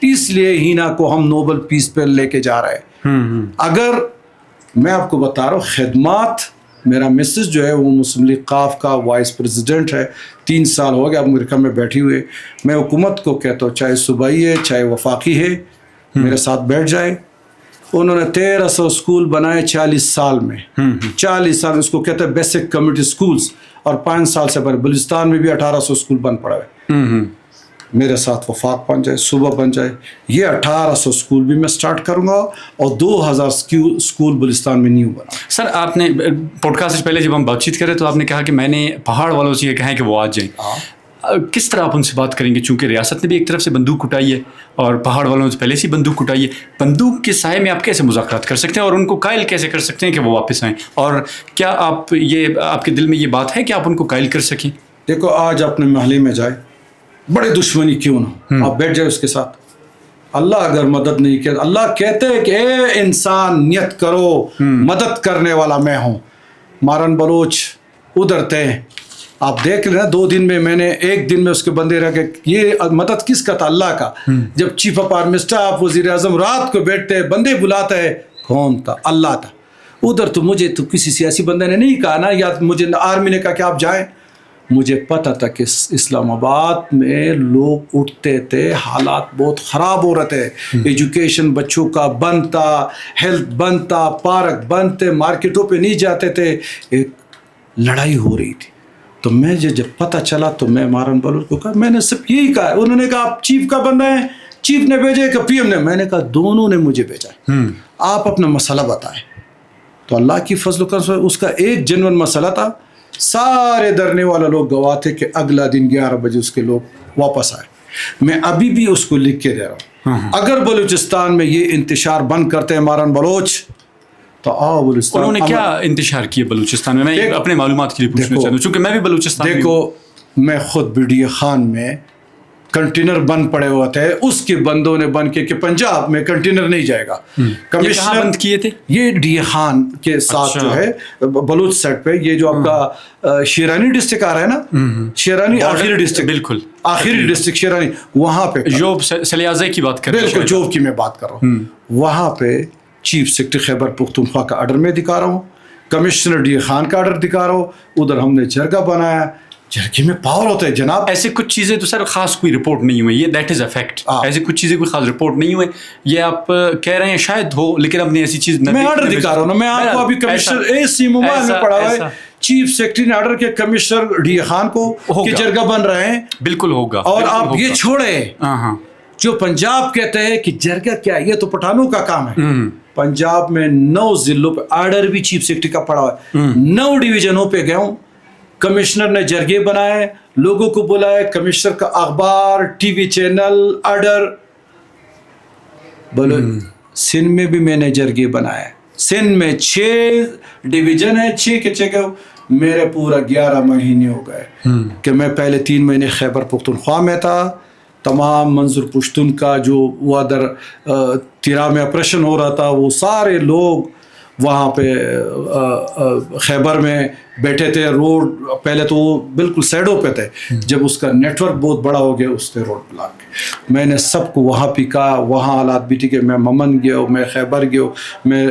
Speaker 1: اس لیے ہینا کو ہم نوبل پیس پہ لے کے جا رہے ہیں. اگر میں آپ کو بتا رہا ہوں خدمات, میرا مسز جو ہے وہ مسلم لیگ قاف کا وائس پریزیڈنٹ ہے, 3 سال ہو گیا امریکہ میں بیٹھی ہوئے. میں حکومت کو کہتا ہوں چاہے صوبائی ہے چاہے وفاقی ہے, میرے ساتھ بیٹھ جائے. انہوں نے 1300 اسکول بنائے 40 سال میں. 40 سال اس کو کہتے ہیں بیسک کمیونٹی اسکولز, اور 5 سال سے بلوچستان میں بھی 1800 اسکول بن پڑا ہے. میرے ساتھ وفاق بن جائے، صبح بن جائے، یہ 1800 اسکول بھی میں سٹارٹ کروں گا اور 2000 اسکول بلوچستان میں نیو بنا.
Speaker 2: سر آپ نے پوڈ کاسٹ سے پہلے جب ہم بات چیت کرے تو آپ نے کہا کہ میں نے پہاڑ والوں سے یہ کہا ہے کہ وہ آ جائیں. کس طرح آپ ان سے بات کریں گے چونکہ ریاست نے بھی ایک طرف سے بندوق اٹھائی ہے اور پہاڑ والوں سے پہلے سے بندوق اٹھائی ہے. بندوق کے سائے میں آپ کیسے مذاکرات کر سکتے ہیں اور ان کو قائل کیسے کر سکتے ہیں کہ وہ واپس آئیں؟ اور کیا آپ کے دل میں یہ بات ہے کہ آپ ان کو قائل کر سکیں؟
Speaker 1: دیکھو آج اپنے محلے میں جائے، بڑے دشمنی کیوں نہ، آپ بیٹھ جائے اس کے ساتھ. اللہ اگر مدد نہیں کیا، اللہ کہتے ہیں کہ اے انسان نیت کرو، مدد کرنے والا میں ہوں. مارن بلوچ ادھر تھے، آپ دیکھ لینا 2 دن میں میں نے 1 دن میں اس کے بندے رہ کے، یہ مدد کس کا تھا؟ اللہ کا. جب چیف آف آرمی اسٹاف وزیر اعظم رات کو بیٹھتے بندے بلاتے ہیں، کون تھا؟ اللہ تھا. ادھر تو مجھے تو کسی سیاسی بندے نے نہیں کہا نا، یا مجھے آرمی نے کہا کہ آپ جائیں. مجھے پتہ تھا کہ اسلام آباد میں لوگ اٹھتے تھے، حالات بہت خراب ہو رہے تھے، ایجوکیشن بچوں کا بند تھا، ہیلتھ بند تھا، پارک بند تھے، مارکیٹوں پہ نہیں جاتے تھے، ایک لڑائی ہو رہی تھی. تو میں جب پتہ چلا تو میں مارن بلوچ کو کہا، میں نے صرف یہی کہا. انہوں نے کہا آپ چیف کا بندہ ہے، چیف نے بھیجے کہ پی ایم نے؟ میں نے کہا دونوں نے مجھے بھیجا ہے، آپ اپنا مسئلہ بتائیں. تو اللہ کی فضل و کرم سے اس کا ایک جنون مسئلہ تھا. سارے درنے والا لوگ گواہ تھے کہ اگلا دن 11 بجے اس کے لوگ واپس آئے. میں ابھی بھی اس کو لکھ کے دے رہا ہوں، اگر بلوچستان میں یہ انتشار بند کرتے ہیں مارن بلوچ تو آؤ بلوچستان.
Speaker 2: انہوں نے کیا انتشار کیا بلوچستان میں؟ میں اپنے معلومات کے لیے پوچھنا چاہتا ہوں چونکہ میں بھی بلوچستان میں
Speaker 1: دیکھو، میں خود BDA خان میں کنٹینر بند پڑے ہوئے تھے، اس کے بندوں نے بند کیے کہ پنجاب میں کنٹینر نہیں جائے گا.
Speaker 2: کمشنر بند کیے تھے
Speaker 1: یہ DA خان کے ساتھ جو ہے بلوچ سائڈ پہ، یہ جو آپ کا شیرانی ڈسٹرکٹ آ رہا ہے نا، شیرانی آخری ڈسٹرکٹ،
Speaker 2: بالکل
Speaker 1: آخری ڈسٹرکٹ شیرانی، وہاں پہ
Speaker 2: جوب سلیازے کی بات کر رہے ہیں.
Speaker 1: بالکل جوب کی میں بات کر رہا ہوں. وہاں پہ چیف سیکرٹری خیبر پختونخوا کا آرڈر میں دکھا رہا ہوں، کمشنر DA خان کا آرڈر دکھا رہا ہوں. ادھر ہم نے جرگہ بنایا، جرگے میں پاور ہوتا ہے جناب.
Speaker 2: ایسے کچھ چیزیں تو سر خاص کوئی رپورٹ نہیں ہوئی، یہ دیٹ از اے فیکٹ. ایسے کچھ چیزیں کوئی خاص رپورٹ نہیں ہوئے، یہ آپ کہہ رہے ہیں شاید ہو، لیکن اب نے ایسی چیز
Speaker 1: میں آرڈر دکھا رہا ہوں نا. میں آپ کو ابھی کمشنر AC موبائل میں پڑھا ہوا ہے، چیف سیکرٹری نے آرڈر کیا کمشنر DA خان کو کہ جرگہ بن رہے ہیں.
Speaker 2: بالکل ہوگا.
Speaker 1: اور آپ یہ چھوڑے جو پنجاب کہتے ہیں کہ جرگہ کیا، یہ تو پٹھانوں کا کام ہے. پنجاب میں 9 ضلعوں پہ آرڈر بھی چیف سیکرٹری کا پڑا ہوا ہے. 9 ڈویژنوں پہ گیا ہوں، کمشنر نے جرگے بنائے، لوگوں کو بلائے، کمشنر کا اخبار، TV چینل، آرڈر. بولو سندھ میں بھی میں نے جرگے بنائے. سندھ میں 6 ڈویژن ہے، 6 کے 6 میرے پورا 11 مہینے ہو گئے کہ میں پہلے 3 مہینے خیبر پختونخوا میں تھا. تمام منظور پشتون کا جو وہ ادھر تیرا میں آپریشن ہو رہا تھا، وہ سارے لوگ وہاں پہ خیبر میں بیٹھے تھے. روڈ پہلے تو وہ بالکل سائڈوں پہ تھے، جب اس کا نیٹ ورک بہت بڑا ہو گیا اس نے روڈ بلاک کیا. میں نے سب کو وہاں پہ کہا، وہاں حالات بھی ٹھیک ہے. میں ممن گیا ہوں، میں خیبر گیا ہوں، میں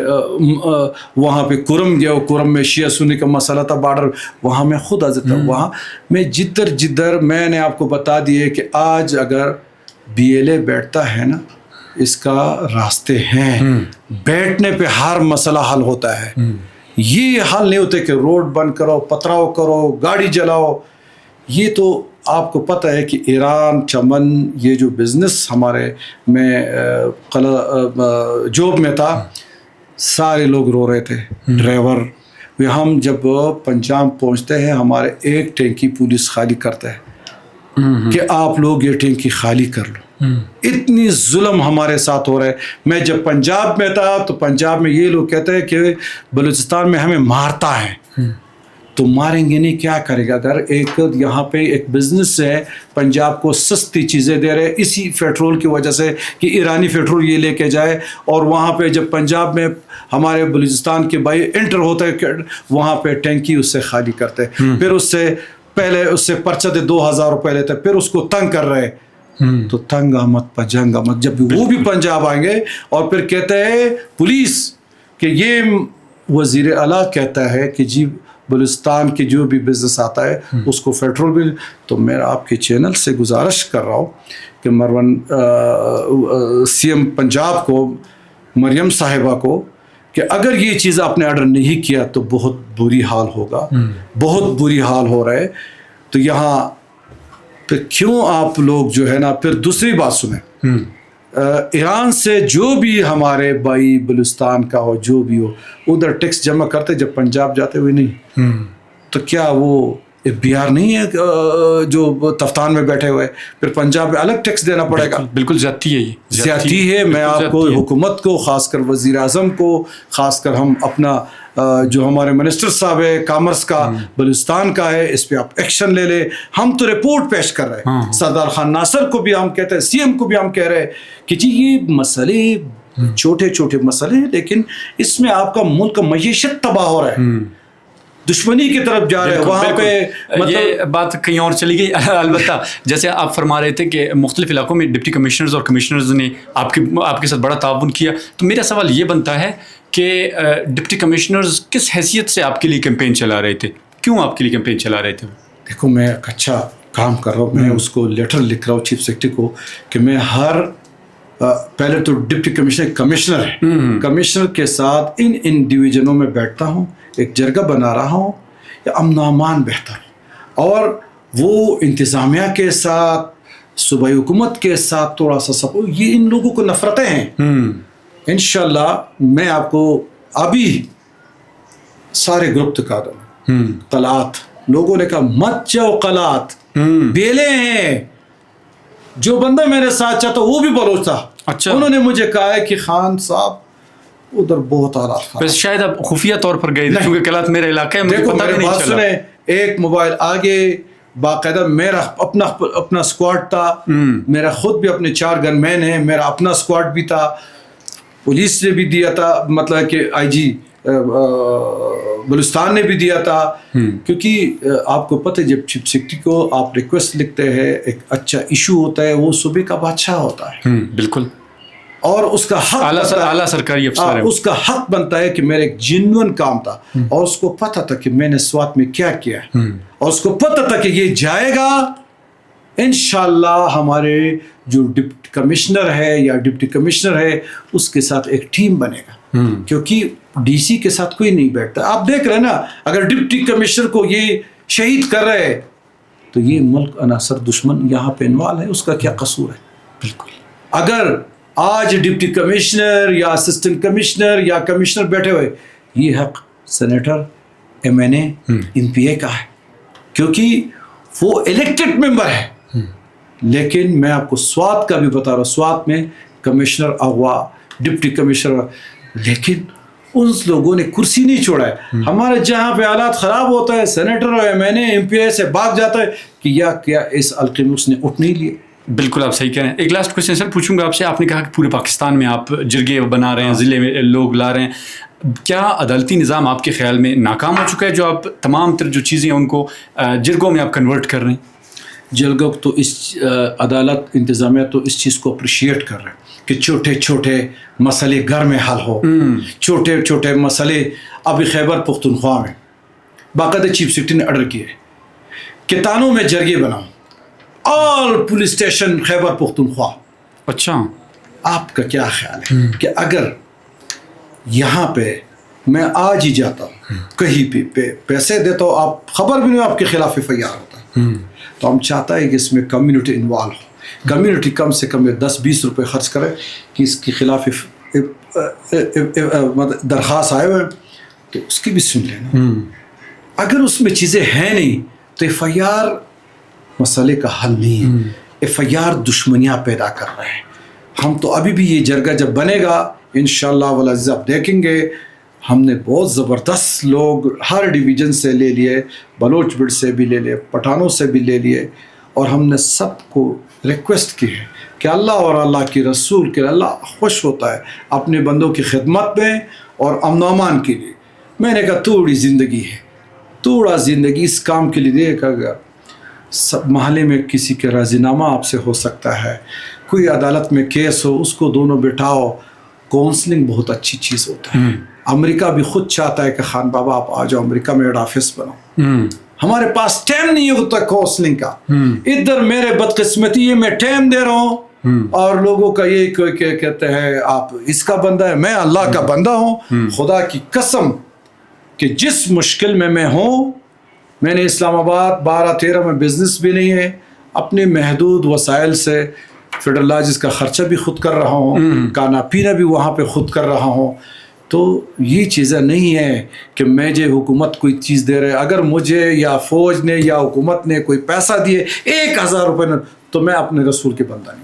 Speaker 1: وہاں پہ کرم گیا ہوں. کرم میں شیعہ سنی کا مسئلہ تھا بارڈر، وہاں میں خود حاضر تھا. وہاں میں جدھر میں نے آپ کو بتا دیے کہ آج اگر BLA بیٹھتا ہے نا، اس کا راستے ہیں، بیٹھنے پہ ہر مسئلہ حل ہوتا ہے. یہ حل نہیں ہوتے کہ روڈ بند کرو، پتھراؤ کرو، گاڑی جلاؤ. یہ تو آپ کو پتہ ہے کہ ایران چمن یہ جو بزنس ہمارے میں جوب میں تھا، سارے لوگ رو رہے تھے، ڈرائیور. ہم جب پنجاب پہنچتے ہیں ہمارے ایک ٹینکی پولیس خالی کرتا ہے کہ آپ لوگ یہ ٹینکی خالی کر لو. اتنی ظلم ہمارے ساتھ ہو رہا ہے. میں جب پنجاب میں تھا تو پنجاب میں یہ لوگ کہتے ہیں کہ بلوچستان میں ہمیں مارتا ہے. تو ماریں گے نہیں، کیا کرے گا؟ اگر ایک یہاں پہ ایک بزنس ہے، پنجاب کو سستی چیزیں دے رہے اسی پیٹرول کی وجہ سے کہ ایرانی پیٹرول یہ لے کے جائے، اور وہاں پہ جب پنجاب میں ہمارے بلوچستان کے بھائی انٹر ہوتا ہے وہاں پہ ٹینکی اس سے خالی کرتے، پھر اس سے پہلے اس سے پرچہ دے 2000 روپے لیتے، پھر اس کو تنگ کر رہے. تو تنگ آمد پجنگ آمد. جب وہ بھی پنجاب آئیں گے اور پھر کہتے ہیں پولیس کہ یہ وزیر اعلیٰ کہتا ہے کہ جی بلوچستان کے جو بھی بزنس آتا ہے اس کو پیٹرول بل. تو میں آپ کے چینل سے گزارش کر رہا ہوں کہ مروان CM پنجاب کو، مریم صاحبہ کو، کہ اگر یہ چیز آپ نے آرڈر نہیں کیا تو بہت بری حال ہوگا. بہت بری حال ہو رہا ہے. تو یہاں پھر کیوں آپ لوگ جو ہے نا، پھر دوسری بات سنیں، ایران سے جو بھی ہمارے بھائی بلوچستان کا ہو جو بھی ہو ادھر ٹیکس جمع کرتے، جب پنجاب جاتے ہوئے نہیں، تو کیا وہ بہار نہیں ہے جو تفتان میں بیٹھے ہوئے، پھر پنجاب میں الگ ٹیکس دینا پڑے گا؟
Speaker 2: بالکل زیادتی ہے، یہ
Speaker 1: زیادتی ہے. میں آپ کو حکومت کو، خاص کر وزیر اعظم کو، خاص کر ہم اپنا جو ہمارے منسٹر صاحب ہے کامرس کا بلوچستان کا ہے، اس پہ آپ ایکشن لے لیں. ہم تو رپورٹ پیش کر رہے ہیں، سردار خان ناصر کو بھی ہم کہتے ہیں، سی ایم کو بھی ہم کہہ رہے ہیں کہ جی یہ مسئلے چھوٹے چھوٹے مسئلے ہیں، لیکن اس میں آپ کا ملک کا معیشت تباہ ہو رہا ہے، دشمنی کی طرف جا رہے ہیں. وہاں پہ
Speaker 2: یہ بات کہیں اور چلی گئی. البتہ جیسے آپ فرما رہے تھے کہ مختلف علاقوں میں ڈپٹی کمشنرز اور کمشنرز نے آپ کے ساتھ بڑا تعاون کیا، تو میرا سوال یہ بنتا ہے کہ ڈپٹی کمشنرز کس حیثیت سے آپ کے لیے کیمپین چلا رہے تھے؟ کیوں آپ کے لیے کیمپین چلا رہے تھے؟
Speaker 1: دیکھو میں ایک اچھا کام کر رہا ہوں، میں اس کو لیٹر لکھ رہا ہوں چیف سیکرٹری کو کہ میں پہلے تو ڈپٹی کمشنر ہے، کمشنر کے ساتھ ان ڈویژنوں میں بیٹھتا ہوں، ایک جرگہ بنا رہا ہوں یا امن و امان بہتر، اور وہ انتظامیہ کے ساتھ، صوبائی حکومت کے ساتھ تھوڑا سا سپورٹ. یہ ان لوگوں کو نفرتیں ہیں. انشاءاللہ میں آپ کو ابھی سارے گروپ دکھا دوں. قلعات لوگوں نے کہا مت جاؤ، قلعات بیلے ہیں. جو بندہ میرے ساتھ چاہتا وہ بھی بلوچ تھا.
Speaker 2: اچھا.
Speaker 1: انہوں نے مجھے کہا ہے کہ خان صاحب ادھر بہت حالات،
Speaker 2: بس شاید آپ خفیہ طور پر گئے کیونکہ قلعات میرا علاقہ ہے، مجھے پتہ بھی نہیں چلا.
Speaker 1: سنیں، ایک موبائل آگے باقاعدہ میرا اپنا اسکواڈ تھا، میرا خود بھی اپنے 4 گن مین ہیں، میرا اپنا اسکواڈ بھی تھا، پولیس نے بھی دیا تھا، مطلب کہ آئی جی بلوچستان نے بھی دیا تھا. کیونکہ آپ کو پتہ ہے جب چیف سیکرٹری کو آپ ریکویسٹ لکھتے ہیں، ایک اچھا ایشو ہوتا ہے، وہ صوبے کا بادشاہ ہوتا ہے. بالکل. اور اس کا حق
Speaker 2: اعلیٰ سرکاری افسر ہے،
Speaker 1: اس کا حق بنتا ہے کہ میرا ایک جینوئن کام تھا، اور اس کو پتہ تھا کہ میں نے سوات میں کیا کیا ہے، اور اس کو پتہ تھا کہ یہ جائے گا انشاءاللہ. ہمارے جو ڈپٹی کمشنر ہے یا ڈپٹی کمشنر ہے اس کے ساتھ ایک ٹیم بنے گا، کیونکہ ڈی سی کے ساتھ کوئی نہیں بیٹھتا. آپ دیکھ رہے ہیں نا، اگر ڈپٹی کمشنر کو یہ شہید کر رہے تو یہ ملک عناصر دشمن یہاں پہ انوالو ہے، اس کا کیا قصور ہے؟ بالکل. اگر آج ڈپٹی کمشنر یا اسسٹنٹ کمشنر یا کمشنر بیٹھے ہوئے، یہ حق سینیٹر، ایم این اے، ایم پی اے کا ہے، کیونکہ وہ الیکٹڈ ممبر ہے. لیکن میں آپ کو سوات کا بھی بتا رہا ہوں، سوات میں کمشنر اغوا، ڈپٹی کمشنر، لیکن ان لوگوں نے کرسی نہیں چھوڑا ہے. ہمارے جہاں پہ حالات خراب ہوتا ہے، سینیٹر اور ایم این اے، ایم پی اے سے بھاگ جاتا ہے کہ کیا اس حلقے میں اس نے اٹھ نہیں لیے.
Speaker 2: بالکل آپ صحیح کہہ رہے ہیں. ایک لاسٹ کوشچن سر پوچھوں گا آپ سے. آپ نے کہا کہ پورے پاکستان میں آپ جرگے بنا رہے ہیں، ضلع میں لوگ لا رہے ہیں. کیا عدالتی نظام آپ کے خیال میں ناکام ہو چکا ہے جو آپ تمام تر جو چیزیں ہیں ان کو جرگوں میں آپ کنورٹ کر رہے ہیں؟
Speaker 1: جرگوں تو اس عدالت انتظامیہ تو اس چیز کو اپریشیٹ کر رہے ہیں کہ چھوٹے چھوٹے مسئلے گھر میں حل ہو. چھوٹے چھوٹے مسئلے ابھی خیبر پختونخوا میں باقاعدہ چیف سیکرٹری نے آرڈر کیے کہ تانوں میں جرگے بناؤ، آل پولیس اسٹیشن خیبر پختونخوا.
Speaker 2: اچھا.
Speaker 1: آپ کا کیا خیال ہے کہ اگر یہاں پہ میں آج ہی جاتا ہوں کہیں پہ پیسے دیتا ہوں، آپ خبر بھی نہیں آپ کے خلاف ایف آئی آر ہوتا ہے، تو ہم چاہتا ہے کہ اس میں کمیونٹی انوالو ہو. کمیونٹی کم سے کم 10-20 روپے خرچ کرے کہ اس کے خلاف درخواست آئے ہوئے تو اس کی بھی سن لینا. اگر اس میں چیزیں ہیں نہیں تو ایف آئی آر مسئلے کا حل نہیں ہے. ایف آئی آر دشمنیاں پیدا کر رہے ہیں. ہم تو ابھی بھی یہ جرگہ جب بنے گا انشاءاللہ والعزیز آپ دیکھیں گے، ہم نے بہت زبردست لوگ ہر ڈویژن سے لے لیے، بلوچ بڑ سے بھی لے لیے، پٹھانوں سے بھی لے لیے، اور ہم نے سب کو ریکویسٹ کی ہے کہ اللہ اور اللہ کی رسول کے اللہ خوش ہوتا ہے اپنے بندوں کی خدمت میں اور امن و امان کے لیے. میں نے کہا تھوڑی زندگی ہے، تھوڑا زندگی اس کام کے لیے دیکھا گیا. سب محلے میں کسی کے راضی نامہ آپ سے ہو سکتا ہے، کوئی عدالت میں کیس ہو اس کو دونوں بٹھاؤ. کونسلنگ بہت اچھی چیز ہوتا ہے. امریکہ بھی خود چاہتا ہے کہ خان بابا آپ آ جاؤ امریکہ میں ہیڈ آفس بناؤ. ہمارے پاس ٹائم نہیں ہوتا کونسلنگ کا. ادھر میرے بدقسمتی ہے میں ٹائم دے رہا ہوں اور لوگوں کا یہ کہتے ہیں آپ اس کا بندہ ہے، میں اللہ کا بندہ ہوں. خدا کی قسم کہ جس مشکل میں ہوں، میں نے اسلام آباد 12-13 میں بزنس بھی نہیں ہے، اپنے محدود وسائل سے فیڈرلائز کا خرچہ بھی خود کر رہا ہوں, کھانا پینا بھی وہاں پہ خود کر رہا ہوں. تو یہ چیزیں نہیں ہیں کہ مجھے حکومت کوئی چیز دے رہے. اگر مجھے یا فوج نے یا حکومت نے کوئی پیسہ دیے 1000 روپے تو میں اپنے رسول کے بندہ نہیں.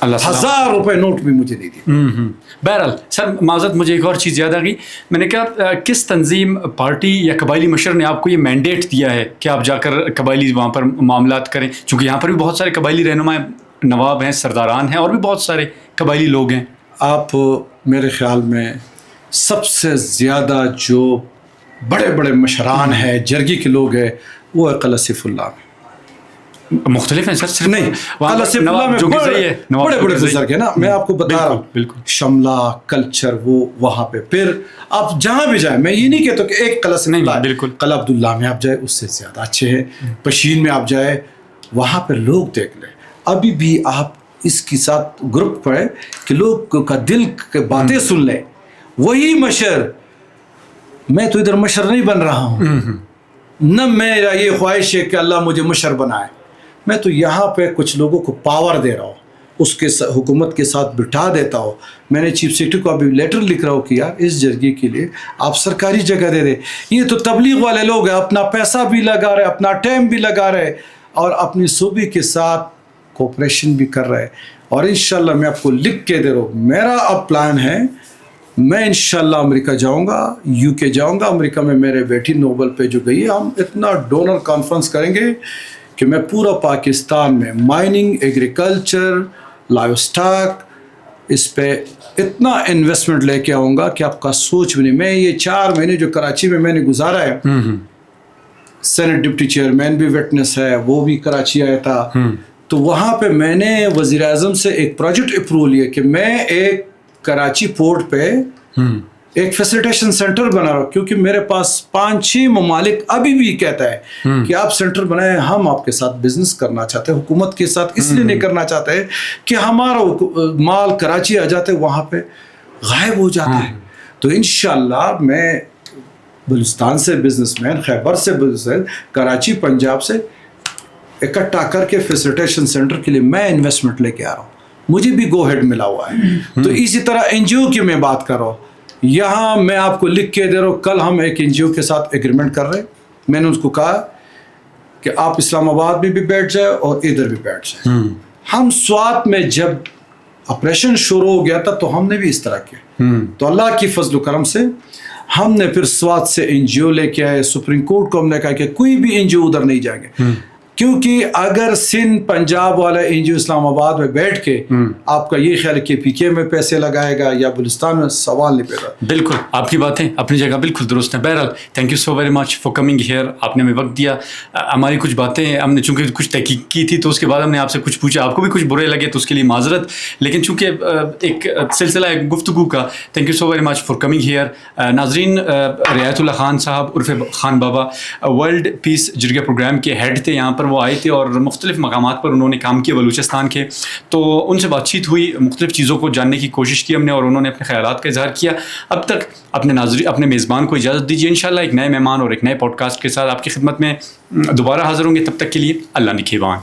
Speaker 2: اللہ
Speaker 1: 1000 روپے نوٹ بھی مجھے نہیں دیے.
Speaker 2: بہرحال سر معذرت, مجھے ایک اور چیز یاد آ گئی. میں نے کہا کس تنظیم, پارٹی یا قبائلی مشر نے آپ کو یہ مینڈیٹ دیا ہے کہ آپ جا کر قبائلی وہاں پر معاملات کریں, چونکہ یہاں پر بھی بہت سارے قبائلی رہنما نواب ہیں, سرداران ہیں, اور بھی بہت سارے قبائلی لوگ ہیں.
Speaker 1: آپ میرے خیال میں سب سے زیادہ جو بڑے بڑے مشران ہیں, جرگی کے لوگ ہیں, وہ ہے قلعہ سیف اللہ میں.
Speaker 2: مختلف ہیں سر, صرف
Speaker 1: نہیں, قلعہ سیف اللہ میں بڑے بڑے بزرگ ہیں نا. میں آپ کو بتا رہا ہوں,
Speaker 2: بالکل
Speaker 1: شملہ کلچر وہ وہاں پہ. پھر آپ جہاں بھی جائیں, میں یہ نہیں کہتا کہ ایک قلعہ سیف اللہ,
Speaker 2: بالکل
Speaker 1: قلعہ عبداللہ میں آپ جائیں اس سے زیادہ اچھے ہیں. پشین میں آپ جائیں, وہاں پہ لوگ دیکھ لیں. ابھی بھی آپ اس کے ساتھ گروپ پڑھیں کہ لوگ کا دل کی باتیں سن لیں. وہی مشر, میں تو ادھر مشر نہیں بن رہا ہوں, نہ میرا یہ خواہش ہے کہ اللہ مجھے مشر بنائے. میں تو یہاں پہ کچھ لوگوں کو پاور دے رہا ہوں, اس کے حکومت کے ساتھ بٹھا دیتا ہوں. میں نے چیف سیکرٹری کو ابھی لیٹر لکھ رہا ہوں کہ یار اس جرگے کے لیے آپ سرکاری جگہ دے رہے. یہ تو تبلیغ والے لوگ ہیں, اپنا پیسہ بھی لگا رہے, اپنا ٹائم بھی لگا رہے, اور اپنی صوبے کے ساتھ کوپریشن بھی کر رہے. اور انشاءاللہ میں آپ کو لکھ کے دے رہا ہوں, میرا اب پلان ہے, میں انشاءاللہ امریکہ جاؤں گا, یو کے جاؤں گا. امریکہ میں میرے بیٹی نوبل پہ جو گئی ہے, ہم اتنا ڈونر کانفرنس کریں گے کہ میں پورا پاکستان میں مائننگ, ایگریکلچر, لائیو اسٹاک, اس پہ اتنا انویسٹمنٹ لے کے آؤں گا کہ آپ کا سوچ بھی نہیں. میں یہ 4 مہینے جو کراچی میں نے گزارا ہے, سینٹ ڈپٹی چیئرمین بھی وٹنس ہے, وہ بھی کراچی آیا تھا. تو وہاں پہ میں نے وزیر اعظم سے ایک پروجیکٹ اپروو لیا کہ میں ایک کراچی پورٹ پہ ایک فیسیلیٹیشن سینٹر بنا رہا ہوں, کیونکہ میرے پاس 5-6 ممالک ابھی بھی کہتا ہے کہ آپ سینٹر بنائیں, ہم آپ کے ساتھ بزنس کرنا چاہتے ہیں. حکومت کے ساتھ اس لیے نہیں کرنا چاہتے کہ ہمارا مال کراچی آ جاتے وہاں پہ غائب ہو جاتا ہے. تو انشاءاللہ میں بلوچستان سے بزنس مین, خیبر سے بزنس مین, کراچی پنجاب سے اکٹھا کر کے فیسیلیٹیشن سینٹر کے لیے میں انویسٹمنٹ لے کے آ رہا ہوں. مجھے بھی گو ہیڈ ملا ہوا ہے. تو اسی طرح NGO کی میں بات کر رہا ہوں, یہاں میں آپ کو لکھ کے دے رہا ہوں. کل ہم ایک NGO کے ساتھ ایگریمنٹ کر رہے ہیں. میں نے اس کو کہا کہ آپ اسلام آباد میں بھی بیٹھ جائے اور ادھر بھی بیٹھ جائے. ہم سوات میں جب آپریشن شروع ہو گیا تھا تو ہم نے بھی اس طرح کیا. تو اللہ کی فضل و کرم سے ہم نے پھر سوات سے NGO لے کے آئے. سپریم کورٹ کو ہم نے کہا کہ کوئی بھی NGO ادھر نہیں جائیں گے, کیونکہ اگر سندھ پنجاب والا NGO اسلام آباد میں بیٹھ کے آپ کا یہ خیال کہ PK میں پیسے لگائے گا یا بلوچستان میں, سوال نہیں پیدا.
Speaker 2: بالکل آپ کی باتیں اپنی جگہ بالکل درست ہیں. بہرحال thank you so very much for coming here. آپ نے ہمیں وقت دیا. ہماری کچھ باتیں ہم نے چونکہ کچھ تحقیق کی تھی تو اس کے بعد ہم نے آپ سے کچھ پوچھا, آپ کو بھی کچھ برے لگے تو اس کے لیے معذرت, لیکن چونکہ ایک سلسلہ ہے گفتگو کا. Thank you so very much for coming here. ناظرین, رعایت اللہ خان صاحب عرف خان بابا ورلڈ پیس جرگہ پروگرام کے ہیڈ تھے. یہاں پر وہ آئے تھے اور مختلف مقامات پر انہوں نے کام کیا بلوچستان کے. تو ان سے بات چیت ہوئی, مختلف چیزوں کو جاننے کی کوشش کی ہم نے, اور انہوں نے اپنے خیالات کا اظہار کیا. اب تک اپنے میزبان کو اجازت دیجیے. انشاءاللہ ایک نئے مہمان اور ایک نئے پوڈ کاسٹ کے ساتھ آپ کی خدمت میں دوبارہ حاضر ہوں گے. تب تک کے لیے اللہ نگہبان.